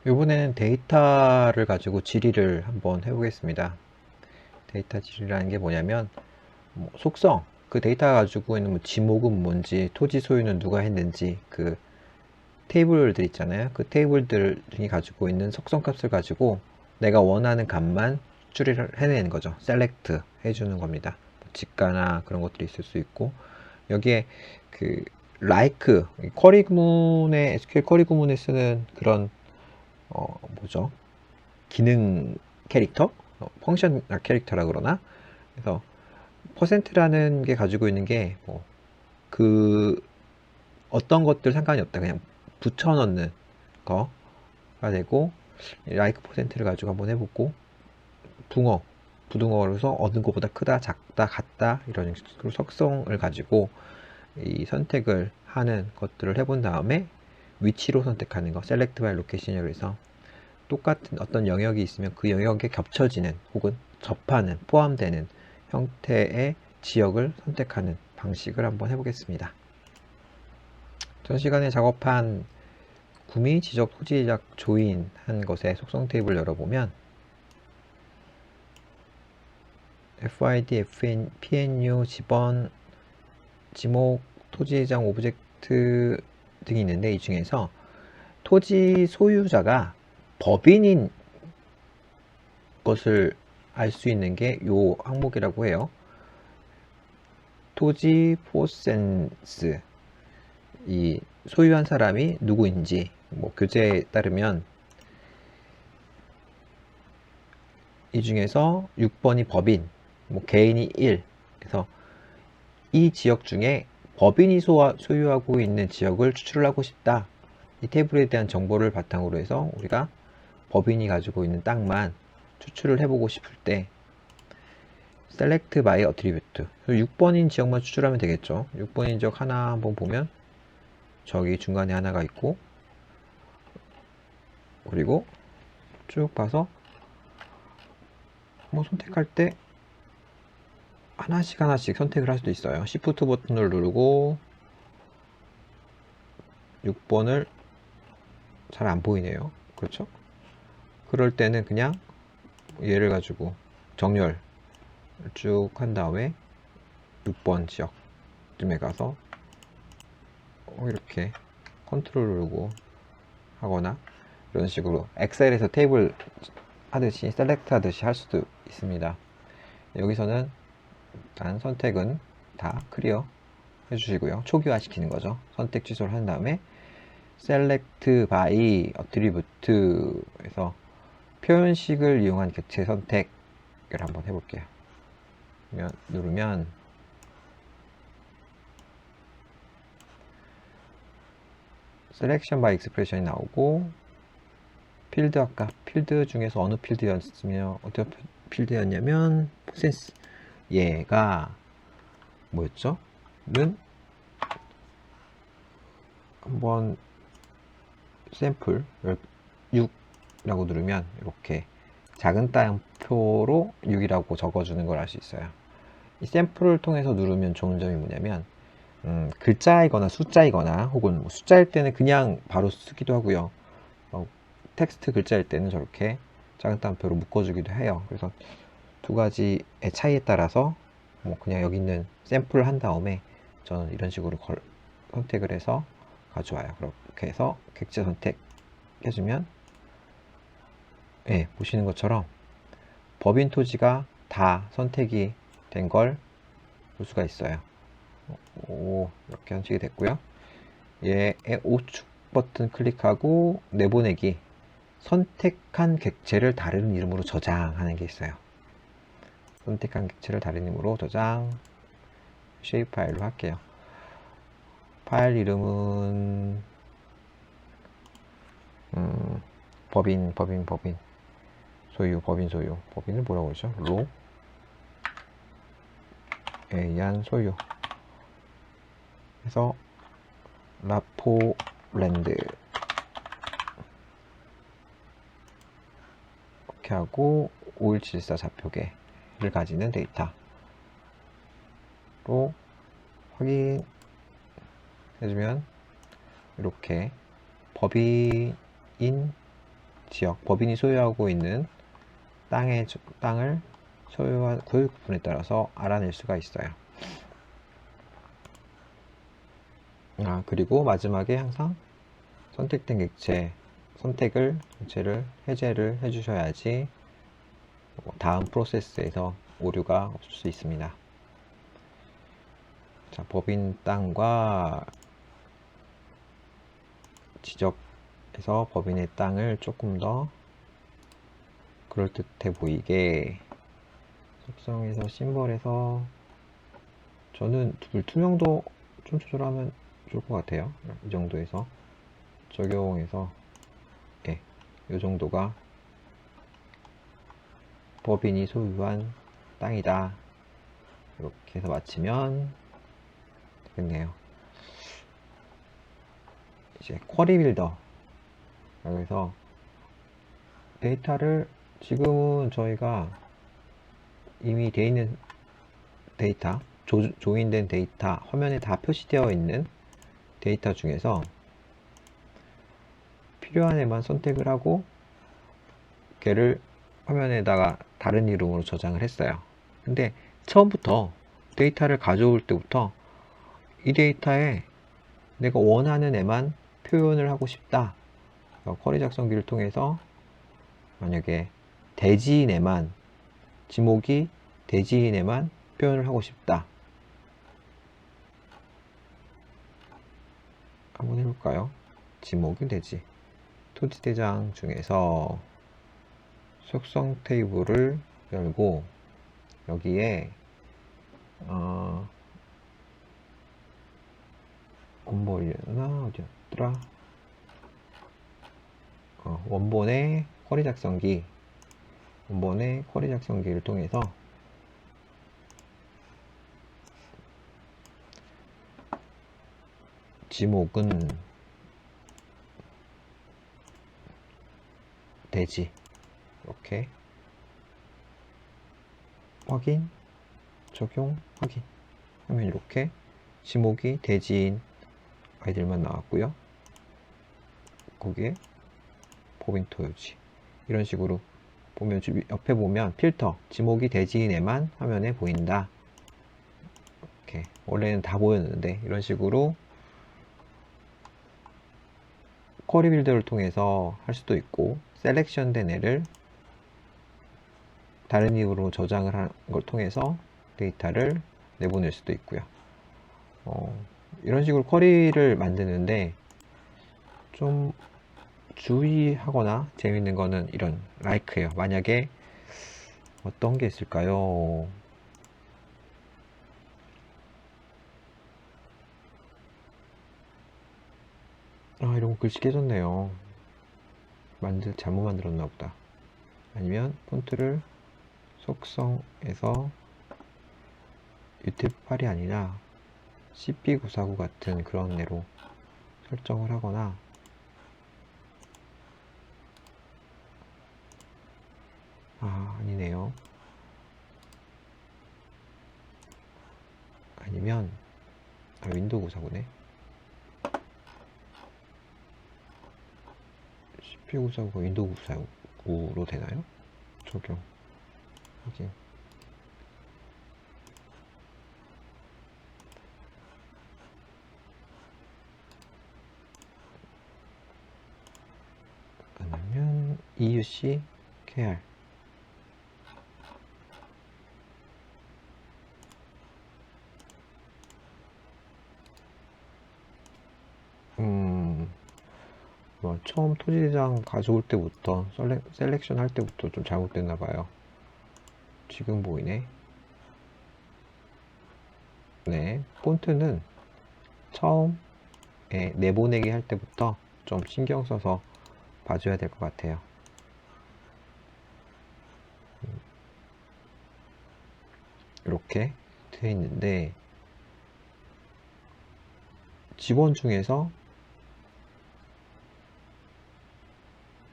이번에는 데이터를 가지고 질의를 한번 해보겠습니다. 데이터 질의라는 게 뭐냐면 속성, 그 데이터가 가지고 있는 뭐 지목은 뭔지, 토지 소유는 누가 했는지, 그 테이블들 있잖아요. 그 테이블들이 가지고 있는 속성 값을 가지고 내가 원하는 값만 추리를 해내는 거죠. 셀렉트 해주는 겁니다. 직가나 그런 것들이 있을 수 있고, 여기에 그 like 쿼리 구문에 SQL 쿼리 구문에 쓰는 그런 뭐죠? 기능 캐릭터, 펑션 캐릭터라 그러나. 그래서 퍼센트라는 게 가지고 있는 게 뭐 그 어떤 것들 상관이 없다, 그냥 붙여 넣는 거가 되고, 라이크 퍼센트를 가지고 한번 해보고, 붕어 부등호로서 어느 것보다 크다, 작다, 같다, 이런 식으로 속성을 가지고 이 선택을 하는 것들을 해본 다음에 위치로 선택하는 거, select by location이라고 해서 똑같은 어떤 영역이 있으면 그 영역에 겹쳐지는 혹은 접하는, 포함되는 형태의 지역을 선택하는 방식을 한번 해보겠습니다. 전 시간에 작업한 구미, 지적, 토지 제작, 조인한 것의 속성 테이블 열어보면 FID, FN, PNU, 지번, 지목, 토지 제작 오브젝트 등이 있는데, 이 중에서 토지 소유자가 법인인 것을 알 수 있는 게 이 항목이라고 해요. 토지 포센스, 이 소유한 사람이 누구인지, 뭐 교재에 따르면 이 중에서 6번이 법인, 뭐 개인이 1. 그래서 이 지역 중에 법인이 소유하고 있는 지역을 추출을 하고 싶다. 이 테이블에 대한 정보를 바탕으로 해서 우리가 법인이 가지고 있는 땅만 추출을 해보고 싶을 때 select by attribute, 6번인 지역만 추출하면 되겠죠. 6번인 지역 하나 한번 보면 저기 중간에 하나가 있고, 그리고 쭉 봐서 뭐 선택할 때 하나씩 하나씩 선택을 할 수도 있어요. Shift 버튼을 누르고 6번을 잘 안 보이네요. 그렇죠? 그럴 때는 그냥 얘를 가지고 정렬 쭉 한 다음에 6번 지역쯤에 가서 이렇게 컨트롤 누르고 하거나, 이런 식으로 엑셀에서 테이블 하듯이 셀렉트 하듯이 할 수도 있습니다. 여기서는 일단 선택은 다 클리어 해주시고요. 초기화 시키는 거죠. 선택 취소를 한 다음에 select by attribute에서 표현식을 이용한 객체 선택을 한번 해볼게요. 누르면 selection by expression이 나오고, 필드, 아까 필드 중에서 어느 필드였으며 어떤 필드였냐면 센스, 얘가 뭐였죠? 는 한번 샘플 6라고 누르면 이렇게 작은 따옴표로 6이라고 적어주는 걸 알 수 있어요. 이 샘플을 통해서 누르면 좋은 점이 뭐냐면 글자이거나 숫자이거나 혹은 뭐 숫자일 때는 그냥 바로 쓰기도 하고요. 텍스트 글자일 때는 저렇게 작은 따옴표로 묶어주기도 해요. 그래서 두 가지의 차이에 따라서 뭐 그냥 여기 있는 샘플을 한 다음에 저는 이런 식으로 선택을 해서 가져와요. 그렇게 해서 객체 선택 해주면, 예, 보시는 것처럼 법인 토지가 다 선택이 된 걸 볼 수가 있어요. 이렇게 선택이 됐고요. 얘의 우측 버튼 클릭하고 내보내기, 선택한 객체를 다른 이름으로 저장하는 게 있어요. 선택한 객체를 다른 이름으로 저장, 쉐입 파일로 할게요. 파일 이름은 법인 소유, 법인을 뭐라고 그러죠? 로에 의한 소유 해서 라포랜드 이렇게 하고, 5174 좌표계를 가지는 데이터로 확인해주면 이렇게 법인인 지역, 법인이 소유하고 있는 땅을 소유한 구역 부분에 따라서 알아낼 수가 있어요. 그리고 마지막에 항상 선택된 객체 객체를 해제를 해주셔야지 다음 프로세스에서 오류가 없을 수 있습니다. 자, 법인 땅과 지적해서 법인의 땅을 조금 더 그럴듯해 보이게 속성에서 심벌에서 저는 불투명도 좀 조절하면 좋을 것 같아요. 이 정도에서 적용해서 이 정도가 법인이 소유한 땅이다. 이렇게 해서 마치면 되겠네요. 이제 쿼리 빌더. 그래서 데이터를 지금은 저희가 이미 되어 있는 데이터, 조인된 데이터, 화면에 다 표시되어 있는 데이터 중에서 필요한 애만 선택을 하고 걔를 화면에다가 다른 이름으로 저장을 했어요. 근데 처음부터 데이터를 가져올 때부터 이 데이터에 내가 원하는 애만 표현을 하고 싶다. 쿼리 작성기를 통해서 만약에 대지인에만 지목이 대지인에만 표현을 하고 싶다. 한번 해볼까요? 지목이 대지. 토지대장 중에서 속성 테이블을 열고 여기에 원본이나 어디였더라? 원본의 쿼리 작성기를 통해서 지목은 대지 이렇게 확인, 적용, 확인 하면 이렇게 지목이 대지인 아이들만 나왔고요. 거기에 법인 토요지 이런 식으로 보면 옆에 보면 필터 지목이 대지인에만 화면에 보인다. 이렇게 원래는 다 보였는데 이런 식으로 쿼리 빌더를 통해서 할 수도 있고 셀렉션 된 애를 다른 이유로 저장을 하는 걸 통해서 데이터를 내보낼 수도 있고요. 이런 식으로 쿼리를 만드는데 좀 주의하거나 재밌는 거는 이런 like예요. 만약에 어떤 게 있을까요? 이런 거 글씨 깨졌네요. 잘못 만들었나 보다. 아니면 폰트를 속성에서 UTF-8이 아니라 CP949 같은 그런 애로 설정을 하거나 아니네요. 아니면 윈도우 949네. CP949가 윈도우 949로 되나요? 적용 확인. 아니면 EUC KR 처음 토지대장 가져올 때부터 셀렉션 할 때부터 좀 잘못됐나 봐요. 지금 보이네. 네, 폰트는 처음에 내보내기 할 때부터 좀 신경 써서 봐줘야 될 것 같아요. 이렇게 되어 있는데 직원 중에서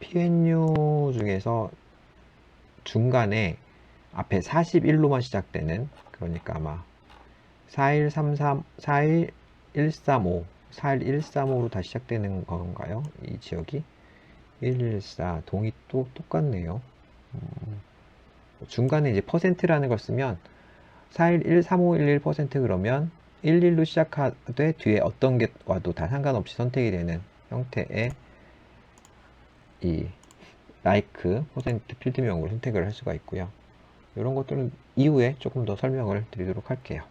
PNU 중에서 중간에 앞에 41로만 시작되는, 그러니까 아마 41334 41135 41135로 다 시작되는 건가요? 이 지역이 1114 동이 또 똑같네요. 중간에 이제 퍼센트라는 걸 쓰면 411 3511% 그러면 11로 시작하되 뒤에 어떤 게 와도 다 상관없이 선택이 되는 형태의 이 like 퍼센트 필드명으로 선택을 할 수가 있고요. 이런 것들은 이후에 조금 더 설명을 드리도록 할게요.